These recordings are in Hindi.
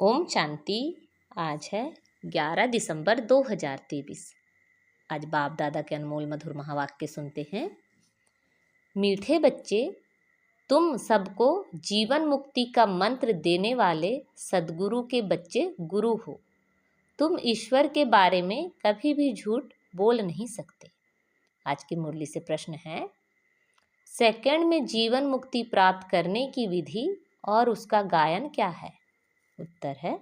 ओम शांति। आज है 11 दिसंबर 2023। आज बाप दादा के अनमोल मधुर महावाक्य सुनते हैं। मीठे बच्चे, तुम सबको जीवन मुक्ति का मंत्र देने वाले सद्गुरु के बच्चे गुरु हो। तुम ईश्वर के बारे में कभी भी झूठ बोल नहीं सकते। आज की मुरली से प्रश्न है, सेकंड में जीवन मुक्ति प्राप्त करने की विधि और उसका गायन क्या है? उत्तर है,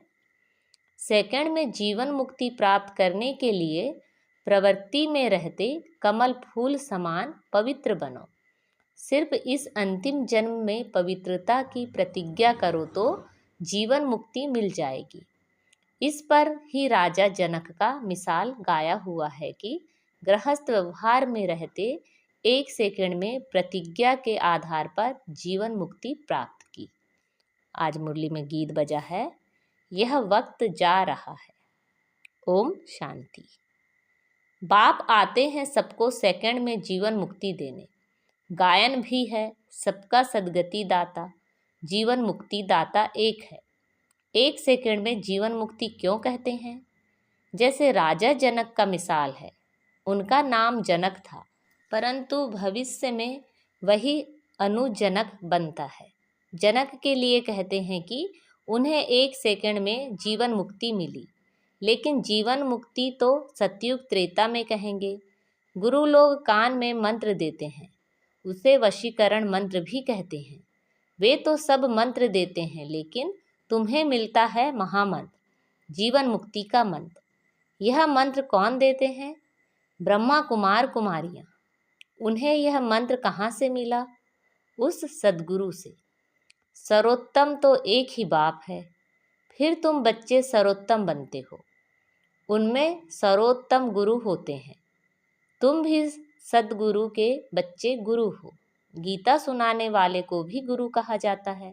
सेकंड में जीवन मुक्ति प्राप्त करने के लिए प्रवृत्ति में रहते कमल फूल समान पवित्र बनो। सिर्फ इस अंतिम जन्म में पवित्रता की प्रतिज्ञा करो तो जीवन मुक्ति मिल जाएगी। इस पर ही राजा जनक का मिसाल गाया हुआ है कि गृहस्थ व्यवहार में रहते 1 सेकंड में प्रतिज्ञा के आधार पर जीवन मुक्ति प्राप्त की। आज मुरली में गीत बजा है, यह वक्त जा रहा है। ओम शांति। बाप आते हैं सबको सेकंड में जीवन मुक्ति देने। गायन भी है, सबका सद्गति दाता, जीवन मुक्ति दाता एक है। 1 सेकंड में जीवन मुक्ति क्यों कहते हैं? जैसे राजा जनक का मिसाल है। उनका नाम जनक था, परंतु भविष्य में वही अनुजनक बनता है। जनक के लिए कहते हैं कि उन्हें 1 सेकंड में जीवन मुक्ति मिली, लेकिन जीवन मुक्ति तो सतयुग त्रेता में कहेंगे। गुरु लोग कान में मंत्र देते हैं, उसे वशीकरण मंत्र भी कहते हैं। वे तो सब मंत्र देते हैं, लेकिन तुम्हें मिलता है महामंत्र, जीवन मुक्ति का मंत्र। यह मंत्र कौन देते हैं? ब्रह्मा कुमार कुमारियाँ। उन्हें यह मंत्र कहाँ से मिला? उस सद्गुरु से। सर्वोत्तम तो एक ही बाप है, फिर तुम बच्चे सर्वोत्तम बनते हो। उनमें सर्वोत्तम गुरु होते हैं। तुम भी सद्गुरु के बच्चे गुरु हो। गीता सुनाने वाले को भी गुरु कहा जाता है।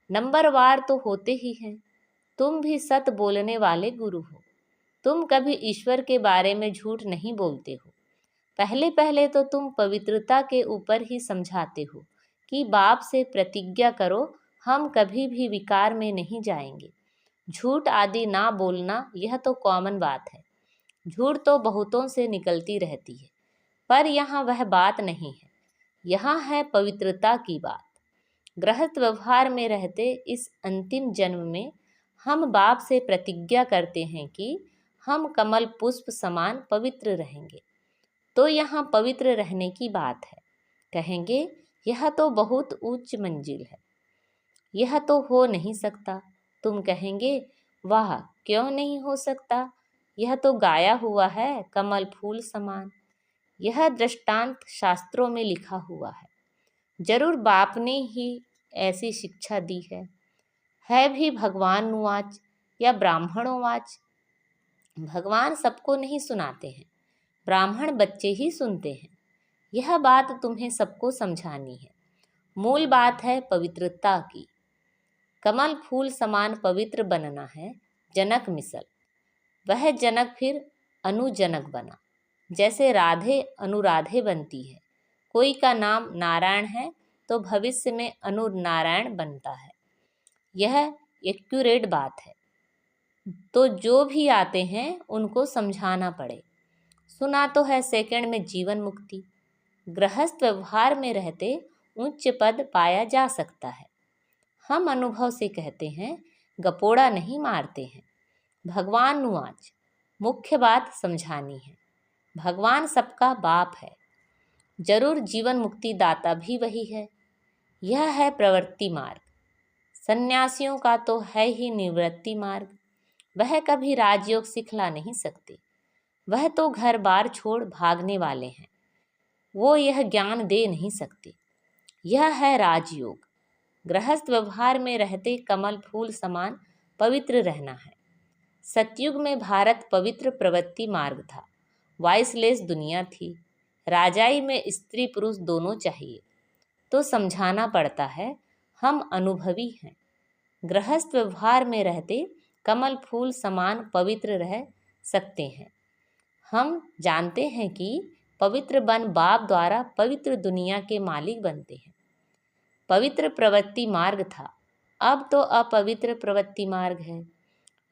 नंबरवार तो होते ही हैं। तुम भी सत बोलने वाले गुरु हो। तुम कभी ईश्वर के बारे में झूठ नहीं बोलते हो। पहले पहले तो तुम पवित्रता के ऊपर ही समझाते हो कि बाप से प्रतिज्ञा करो, हम कभी भी विकार में नहीं जाएंगे। झूठ आदि ना बोलना, यह तो कॉमन बात है। झूठ तो बहुतों से निकलती रहती है, पर यहाँ वह बात नहीं है। यहाँ है पवित्रता की बात। गृहस्थ व्यवहार में रहते इस अंतिम जन्म में हम बाप से प्रतिज्ञा करते हैं कि हम कमल पुष्प समान पवित्र रहेंगे। तो यहाँ पवित्र रहने की बात है। कहेंगे, यह तो बहुत उच्च मंजिल है, यह तो हो नहीं सकता। तुम कहेंगे, वाह, क्यों नहीं हो सकता? यह तो गाया हुआ है, कमल फूल समान। यह दृष्टांत शास्त्रों में लिखा हुआ है। जरूर बाप ने ही ऐसी शिक्षा दी है भी भगवानुवाच या ब्राह्मणोवाच। भगवान सबको नहीं सुनाते हैं, ब्राह्मण बच्चे ही सुनते हैं। यह बात तुम्हें सबको समझानी है। मूल बात है पवित्रता की। कमल फूल समान पवित्र बनना है। जनक मिसल, वह जनक फिर अनुजनक बना। जैसे राधे अनुराधे बनती है। कोई का नाम नारायण है तो भविष्य में अनुनारायण बनता है। यह एक्यूरेट बात है। तो जो भी आते हैं उनको समझाना पड़े। सुना तो है सेकंड में जीवन मुक्ति। गृहस्थ व्यवहार में रहते उच्च पद पाया जा सकता है। हम अनुभव से कहते हैं, गपोड़ा नहीं मारते हैं। भगवान नुआज, मुख्य बात समझानी है। भगवान सबका बाप है। जरूर जीवन मुक्ति दाता भी वही है। यह है प्रवृत्ति मार्ग। सन्यासियों का तो है ही निवृत्ति मार्ग। वह कभी राजयोग सिखला नहीं सकते। वह तो घर बार छोड़ भागने वाले हैं। वो यह ज्ञान दे नहीं सकते। यह है राजयोग। गृहस्थ व्यवहार में रहते कमल फूल समान पवित्र रहना है। सतयुग में भारत पवित्र प्रवृत्ति मार्ग था। वाइसलेस दुनिया थी। राजाई में स्त्री पुरुष दोनों चाहिए। तो समझाना पड़ता है, हम अनुभवी हैं। गृहस्थ व्यवहार में रहते कमल फूल समान पवित्र रह सकते हैं। हम जानते हैं कि पवित्र बन बाप द्वारा पवित्र दुनिया के मालिक बनते हैं। पवित्र प्रवृत्ति मार्ग था। अब तो अपवित्र प्रवृत्ति मार्ग है।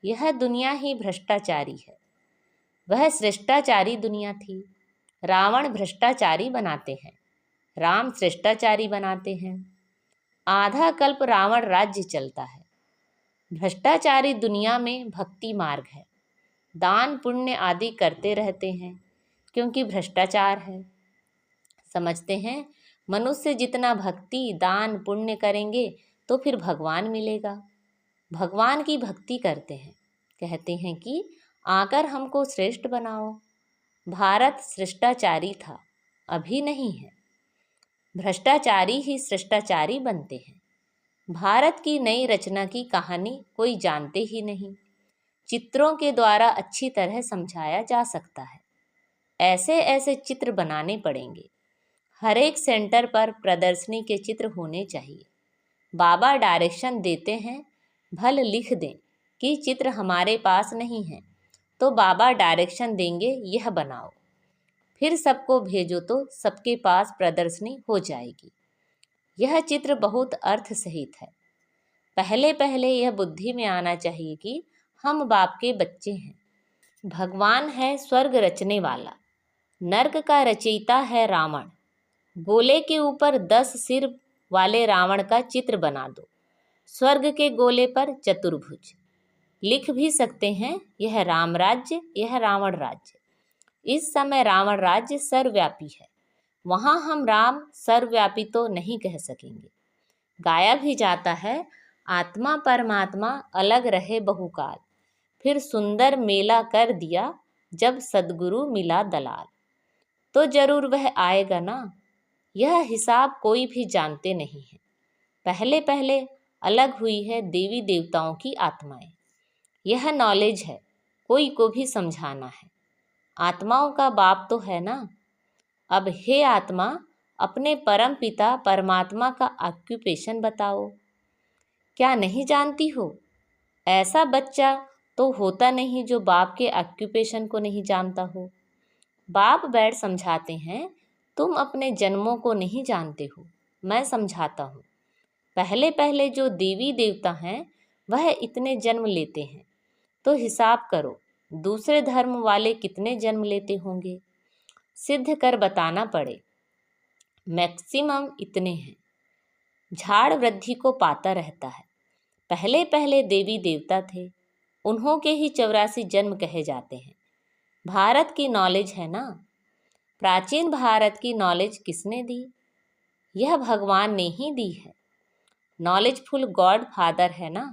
यह दुनिया ही भ्रष्टाचारी है। वह श्रेष्ठाचारी दुनिया थी। रावण भ्रष्टाचारी बनाते हैं, राम श्रेष्ठाचारी बनाते हैं। आधा कल्प रावण राज्य चलता है। भ्रष्टाचारी दुनिया में भक्ति मार्ग है। दान पुण्य आदि करते रहते हैं क्योंकि भ्रष्टाचार है। समझते हैं मनुष्य जितना भक्ति दान पुण्य करेंगे तो फिर भगवान मिलेगा। भगवान की भक्ति करते हैं, कहते हैं कि आकर हमको श्रेष्ठ बनाओ। भारत श्रेष्ठाचारी था, अभी नहीं है। भ्रष्टाचारी ही श्रेष्ठाचारी बनते हैं। भारत की नई रचना की कहानी कोई जानते ही नहीं। चित्रों के द्वारा अच्छी तरह समझाया जा सकता है। ऐसे ऐसे चित्र बनाने पड़ेंगे। हर एक सेंटर पर प्रदर्शनी के चित्र होने चाहिए। बाबा डायरेक्शन देते हैं, भल लिख दें कि चित्र हमारे पास नहीं है तो बाबा डायरेक्शन देंगे यह बनाओ। फिर सबको भेजो तो सबके पास प्रदर्शनी हो जाएगी। यह चित्र बहुत अर्थ सहित है। पहले पहले यह बुद्धि में आना चाहिए कि हम बाप के बच्चे हैं। भगवान है स्वर्ग रचने वाला, नर्क का रचयिता है रावण। गोले के ऊपर 10 सिर वाले रावण का चित्र बना दो, स्वर्ग के गोले पर चतुर्भुज। लिख भी सकते हैं यह राम राज्य, यह रावण राज्य। इस समय रावण राज्य सर्वव्यापी है, वहाँ हम राम सर्वव्यापी तो नहीं कह सकेंगे। गाया भी जाता है, आत्मा परमात्मा अलग रहे बहुकाल, फिर सुंदर मेला कर दिया जब सदगुरु मिला दलाल। तो जरूर वह आएगा ना, यह हिसाब कोई भी जानते नहीं है। पहले पहले अलग हुई है देवी देवताओं की आत्माएं। यह नॉलेज है, कोई को भी समझाना है। आत्माओं का बाप तो है ना। अब हे आत्मा, अपने परम पिता परमात्मा का ऑक्यूपेशन बताओ। क्या नहीं जानती हो? ऐसा बच्चा तो होता नहीं जो बाप के ऑक्यूपेशन को नहीं जानता हो। बाप बैठ समझाते हैं, तुम अपने जन्मों को नहीं जानते हो, मैं समझाता हूँ। पहले पहले जो देवी देवता हैं वह इतने जन्म लेते हैं, तो हिसाब करो दूसरे धर्म वाले कितने जन्म लेते होंगे। सिद्ध कर बताना पड़े, मैक्सिमम इतने हैं। झाड़ वृद्धि को पाता रहता है। पहले पहले देवी देवता थे, उन्हों के ही 84 जन्म कहे जाते हैं। भारत की नॉलेज है ना। प्राचीन भारत की नॉलेज किसने दी? यह भगवान ने ही दी है। नॉलेजफुल गॉड फादर है ना।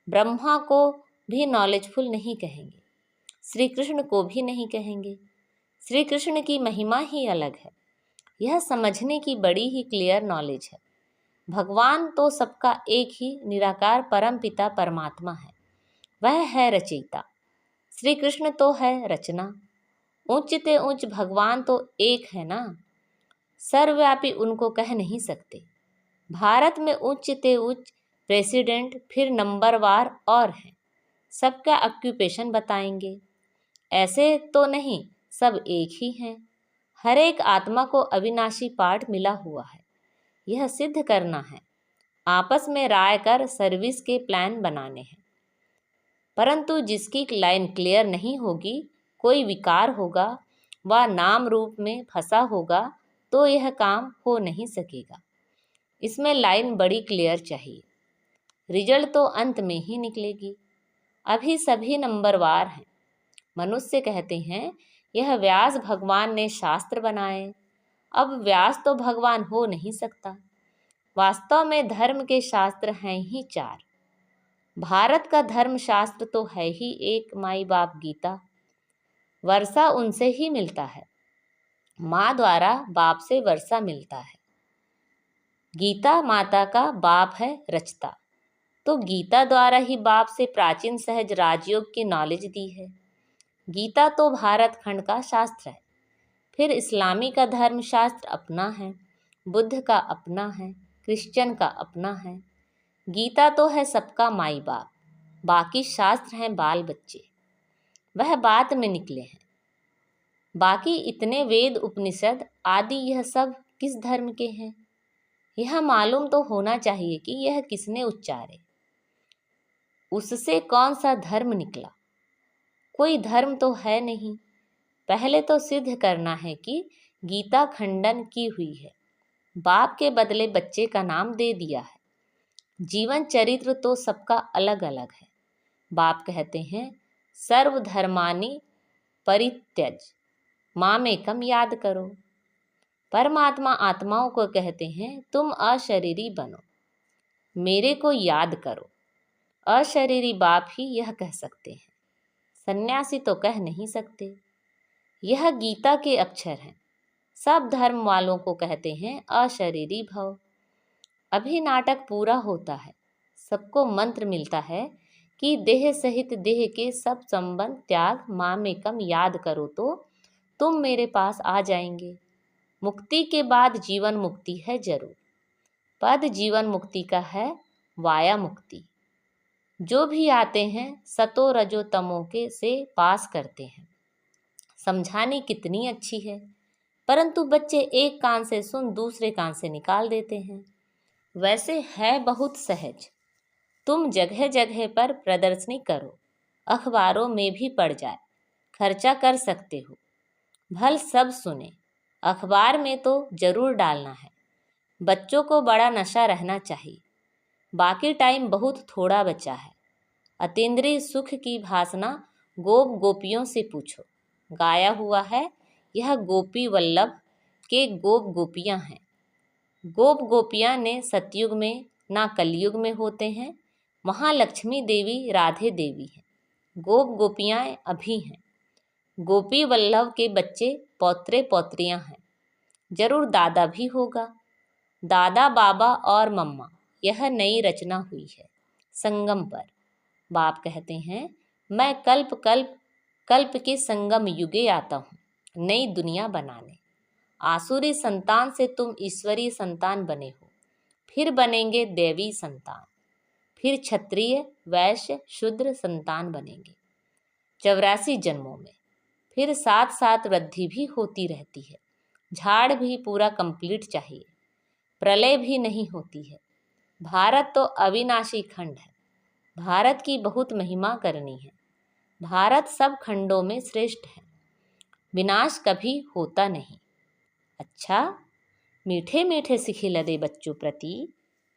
ब्रह्मा को भी नॉलेजफुल नहीं कहेंगे, श्री कृष्ण को भी नहीं कहेंगे। श्री कृष्ण की महिमा ही अलग है। यह समझने की बड़ी ही क्लियर नॉलेज है। भगवान तो सबका एक ही निराकार परम पिता परमात्मा है, वह है रचयिता। श्री कृष्ण तो है रचना। उच्च ते उच्च भगवान तो एक है ना, सर्वव्यापी उनको कह नहीं सकते। भारत में उच्च ते उच्च प्रेसिडेंट फिर नंबरवार और हैं, सबका ऑक्यूपेशन बताएंगे। ऐसे तो नहीं, सब एक ही हैं। हर एक आत्मा को अविनाशी पाठ मिला हुआ है, यह सिद्ध करना है। आपस में राय कर सर्विस के प्लान बनाने हैं। परंतु जिसकी लाइन क्लियर नहीं होगी, कोई विकार होगा व नाम रूप में फंसा होगा तो यह काम हो नहीं सकेगा। इसमें लाइन बड़ी क्लियर चाहिए। रिजल्ट तो अंत में ही निकलेगी। अभी सभी नंबरवार हैं। मनुष्य कहते हैं यह व्यास भगवान ने शास्त्र बनाए। अब व्यास तो भगवान हो नहीं सकता। वास्तव में धर्म के शास्त्र हैं ही 4। भारत का धर्म शास्त्र तो है ही एक, माई बाप गीता। वर्षा उनसे ही मिलता है, माँ द्वारा बाप से वर्षा मिलता है। गीता माता का बाप है रचता, तो गीता द्वारा ही बाप से प्राचीन सहज राजयोग की नॉलेज दी है। गीता तो भारत खंड का शास्त्र है। फिर इस्लामी का धर्म शास्त्र अपना है, बुद्ध का अपना है, क्रिश्चियन का अपना है। गीता तो है सबका माई बाप, बाकी शास्त्र हैं बाल बच्चे, वह बात में निकले हैं। बाकी इतने वेद उपनिषद आदि यह सब किस धर्म के हैं, यह मालूम तो होना चाहिए कि यह किसने उच्चारे। उससे कौन सा धर्म निकला? कोई धर्म तो है नहीं। पहले तो सिद्ध करना है कि गीता खंडन की हुई है। बाप के बदले बच्चे का नाम दे दिया है। जीवन चरित्र तो सबका अलग अलग है। बाप कहते हैं सर्वधर्मानि परित्यज मामेकम याद करो। परमात्मा आत्माओं को कहते हैं तुम अशरीरी बनो, मेरे को याद करो। अशरीरी बाप ही यह कह सकते हैं, सन्यासी तो कह नहीं सकते। यह गीता के अक्षर हैं। सब धर्म वालों को कहते हैं अशरीरी भव। अभी नाटक पूरा होता है। सबको मंत्र मिलता है कि देह सहित देह के सब संबंध त्याग मामेकम याद करो तो तुम मेरे पास आ जाएंगे। मुक्ति के बाद जीवन मुक्ति है जरूर। पद जीवन मुक्ति का है, वाया मुक्ति। जो भी आते हैं सतो रजो तमो के से पास करते हैं। समझानी कितनी अच्छी है, परंतु बच्चे एक कान से सुन दूसरे कान से निकाल देते हैं। वैसे है बहुत सहज। तुम जगह जगह पर प्रदर्शनी करो, अखबारों में भी पड़ जाए, खर्चा कर सकते हो। भल सब सुने। अखबार में तो जरूर डालना है। बच्चों को बड़ा नशा रहना चाहिए। बाकी टाइम बहुत थोड़ा बचा है। अतीन्द्रिय सुख की भासना गोप गोपियों से पूछो। गाया हुआ है, यह गोपी वल्लभ के गोप गोपियाँ हैं। गोप गोपियाँ ने सतयुग में ना कलयुग में होते हैं। वहाँ लक्ष्मी देवी राधे देवी हैं। गोप गोपियाँ अभी हैं। गोपी वल्लभ के बच्चे पौत्रे पौत्रियाँ हैं। जरूर दादा भी होगा। दादा बाबा और मम्मा, यह नई रचना हुई है संगम पर। बाप कहते हैं मैं कल्प कल्प कल्प के संगम युगे आता हूँ नई दुनिया बनाने। आसुरी संतान से तुम ईश्वरीय संतान बने हो, फिर बनेंगे देवी संतान, फिर क्षत्रिय वैश्य शूद्र संतान बनेंगे 84 जन्मों में। फिर साथ साथ वृद्धि भी होती रहती है। झाड़ भी पूरा कंप्लीट चाहिए। प्रलय भी नहीं होती है। भारत तो अविनाशी खंड है। भारत की बहुत महिमा करनी है। भारत सब खंडों में श्रेष्ठ है। विनाश कभी होता नहीं। अच्छा, मीठे मीठे सिखिलदे बच्चों प्रति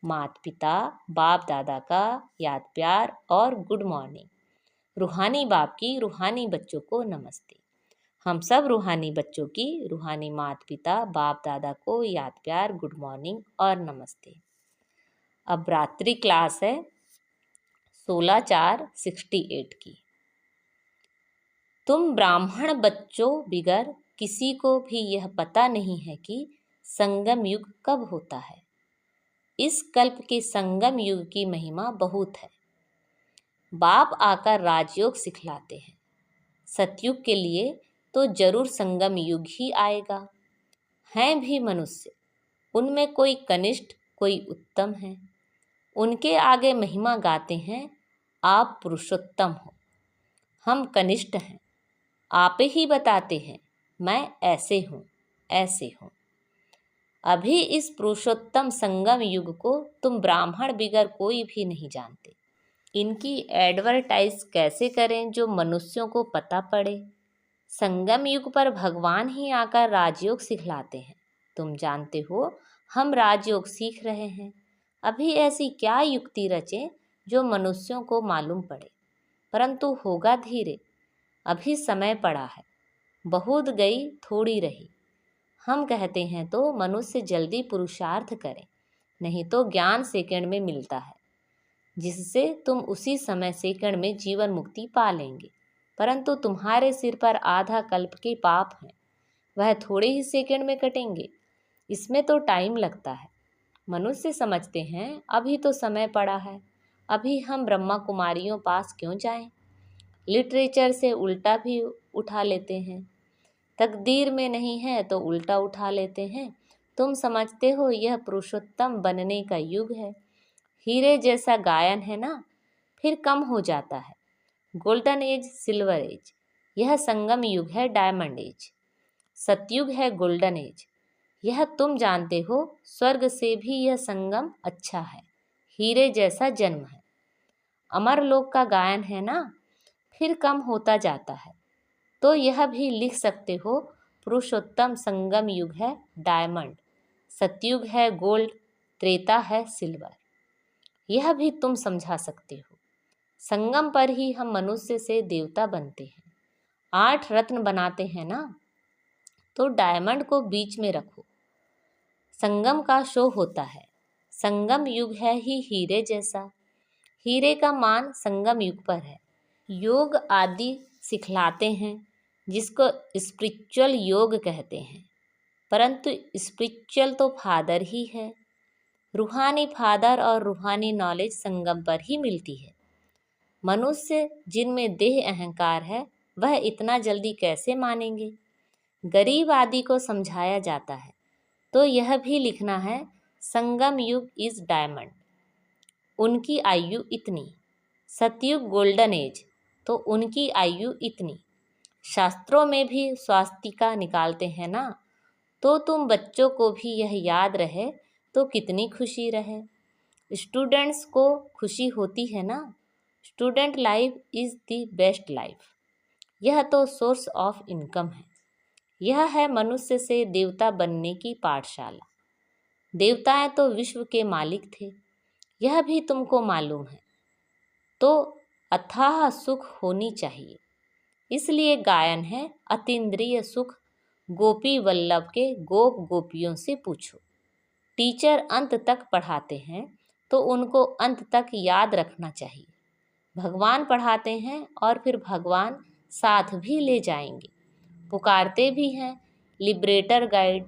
माता पिता बाप दादा का याद प्यार और गुड मॉर्निंग। रूहानी बाप की रूहानी बच्चों को नमस्ते। हम सब रूहानी बच्चों की रूहानी माता पिता बाप दादा को याद प्यार गुड मॉर्निंग और नमस्ते। अब रात्रि क्लास है 16/4/68 की। तुम ब्राह्मण बच्चों बिगर किसी को भी यह पता नहीं है कि संगम युग कब होता है। इस कल्प के संगम युग की महिमा बहुत है। बाप आकर राजयोग सिखलाते हैं। सतयुग के लिए तो जरूर संगम युग ही आएगा। हैं भी मनुष्य, उनमें कोई कनिष्ठ कोई उत्तम है। उनके आगे महिमा गाते हैं आप पुरुषोत्तम हो। हम कनिष्ठ हैं। आप ही बताते हैं मैं ऐसे हूँ ऐसे हूँ। अभी इस पुरुषोत्तम संगम युग को तुम ब्राह्मण बिगर कोई भी नहीं जानते। इनकी एडवर्टाइज कैसे करें जो मनुष्यों को पता पड़े। संगम युग पर भगवान ही आकर राजयोग सिखलाते हैं। तुम जानते हो हम राजयोग सीख रहे हैं। अभी ऐसी क्या युक्ति रचें जो मनुष्यों को मालूम पड़े, परंतु होगा धीरे। अभी समय पड़ा है। बहुत गई थोड़ी रही। हम कहते हैं तो मनुष्य जल्दी पुरुषार्थ करें, नहीं तो ज्ञान सेकंड में मिलता है, जिससे तुम उसी समय सेकंड में जीवन मुक्ति पा लेंगे। परंतु तुम्हारे सिर पर आधा कल्प के पाप हैं, वह थोड़े ही सेकंड में कटेंगे। इसमें तो टाइम लगता है। मनुष्य समझते हैं अभी तो समय पड़ा है, अभी हम ब्रह्मा कुमारियों पास क्यों जाएं। लिटरेचर से उल्टा भी उठा लेते हैं। तकदीर में नहीं है तो उल्टा उठा लेते हैं। तुम समझते हो यह पुरुषोत्तम बनने का युग है। हीरे जैसा गायन है ना, फिर कम हो जाता है। गोल्डन एज सिल्वर एज, यह संगम युग है डायमंड एज। सतयुग है गोल्डन एज, यह तुम जानते हो। स्वर्ग से भी यह संगम अच्छा है। हीरे जैसा जन्म है। अमरलोक का गायन है ना, फिर कम होता जाता है। तो यह भी लिख सकते हो, पुरुषोत्तम संगम युग है डायमंड, सतयुग है गोल्ड, त्रेता है सिल्वर। यह भी तुम समझा सकते हो। संगम पर ही हम मनुष्य से देवता बनते हैं। 8 रत्न बनाते हैं ना, तो डायमंड को बीच में रखो। संगम का शो होता है। संगम युग है ही हीरे जैसा, हीरे का मान संगम युग पर है। योग आदि सिखलाते हैं, जिसको स्पिरिचुअल योग कहते हैं, परंतु स्पिरिचुअल तो फादर ही है। रूहानी फादर और रूहानी नॉलेज संगम पर ही मिलती है। मनुष्य जिनमें देह अहंकार है, वह इतना जल्दी कैसे मानेंगे। गरीब आदि को समझाया जाता है, तो यह भी लिखना है, संगम युग इज डायमंड, उनकी आयु इतनी। सतयुग गोल्डन एज, तो उनकी आयु इतनी। शास्त्रों में भी स्वास्तिका निकालते हैं ना, तो तुम बच्चों को भी यह याद रहे तो कितनी खुशी रहे। स्टूडेंट्स को खुशी होती है ना। Student life is the best life. यह तो सोर्स ऑफ इनकम है। यह है मनुष्य से देवता बनने की पाठशाला। देवताएं तो विश्व के मालिक थे, यह भी तुमको मालूम है। तो अथाह सुख होनी चाहिए, इसलिए गायन है अतीन्द्रिय सुख। गोपी वल्लभ के गोप गोपियों से पूछो। टीचर अंत तक पढ़ाते हैं, तो उनको अंत तक याद रखना चाहिए। भगवान पढ़ाते हैं और फिर भगवान साथ भी ले जाएंगे। पुकारते भी हैं, लिबरेटर गाइड,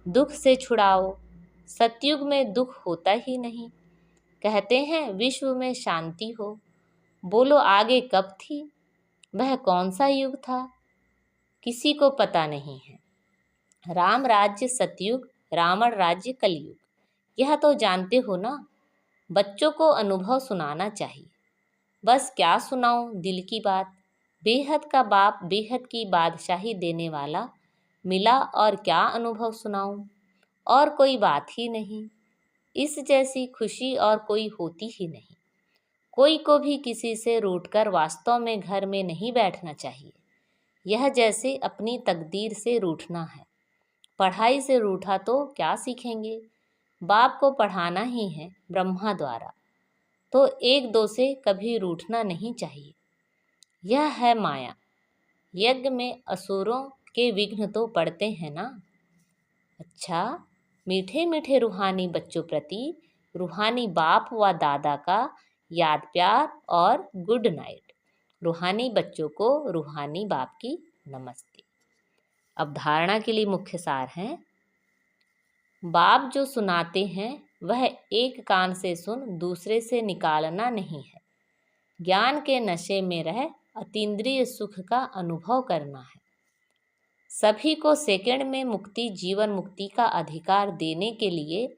दुख से छुड़ाओ। सतयुग में दुख होता ही नहीं। कहते हैं विश्व में शांति हो। बोलो आगे कब थी, वह कौन सा युग था, किसी को पता नहीं है। राम राज्य सतयुग, रावण राज्य कलयुग, यह तो जानते हो ना। बच्चों को अनुभव सुनाना चाहिए। बस क्या सुनाऊं दिल की बात। बेहद का बाप बेहद की बादशाही देने वाला मिला, और क्या अनुभव सुनाऊं। और कोई बात ही नहीं, इस जैसी खुशी और कोई होती ही नहीं। कोई को भी किसी से रूठकर वास्तव में घर में नहीं बैठना चाहिए। यह जैसे अपनी तकदीर से रूठना है। पढ़ाई से रूठा तो क्या सीखेंगे। बाप को पढ़ाना ही है ब्रह्मा द्वारा, तो एक दो से कभी रूठना नहीं चाहिए। यह है माया। यज्ञ में असुरों के विघ्न तो पड़ते हैं ना। अच्छा, मीठे मीठे रूहानी बच्चों प्रति रूहानी बाप व दादा का याद प्यार और गुड नाइट। रूहानी बच्चों को रूहानी बाप की नमस्ते। अब धारणा के लिए मुख्य सार हैं। बाप जो सुनाते हैं वह एक कान से सुन दूसरे से निकालना नहीं है। ज्ञान के नशे में रह अतीन्द्रिय सुख का अनुभव करना है। सभी को सेकंड में मुक्ति, जीवन मुक्ति का अधिकार देने के लिए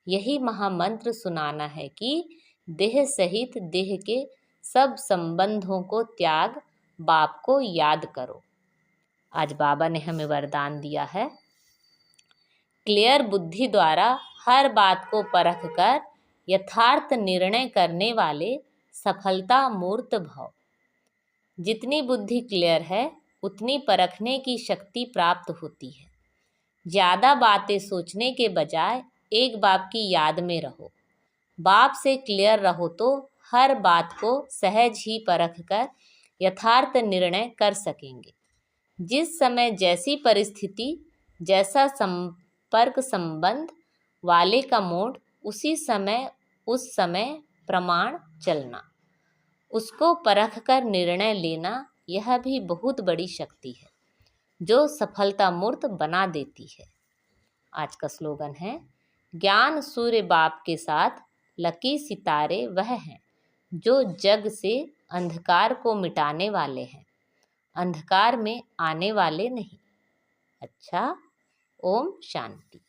यही महामंत्र सुनाना है कि देह सहित देह के सब संबंधों को त्याग, बाप को याद करो। आज बाबा ने हमें वरदान दिया है, क्लियर बुद्धि द्वारा हर बात को परख कर यथार्थ निर्णय करने वाले सफलता मूर्त भव। जितनी बुद्धि क्लियर है उतनी परखने की शक्ति प्राप्त होती है। ज़्यादा बातें सोचने के बजाय एक बाप की याद में रहो। बाप से क्लियर रहो तो हर बात को सहज ही परख कर यथार्थ निर्णय कर सकेंगे। जिस समय जैसी परिस्थिति, जैसा संपर्क संबंध वाले का मूड, उसी समय उस समय प्रमाण चलना, उसको परख कर निर्णय लेना, यह भी बहुत बड़ी शक्ति है जो सफलता मूर्त बना देती है। आज का स्लोगन है, ज्ञान सूर्य बाप के साथ लकी सितारे वह हैं जो जग से अंधकार को मिटाने वाले हैं, अंधकार में आने वाले नहीं। अच्छा, ओम शांति।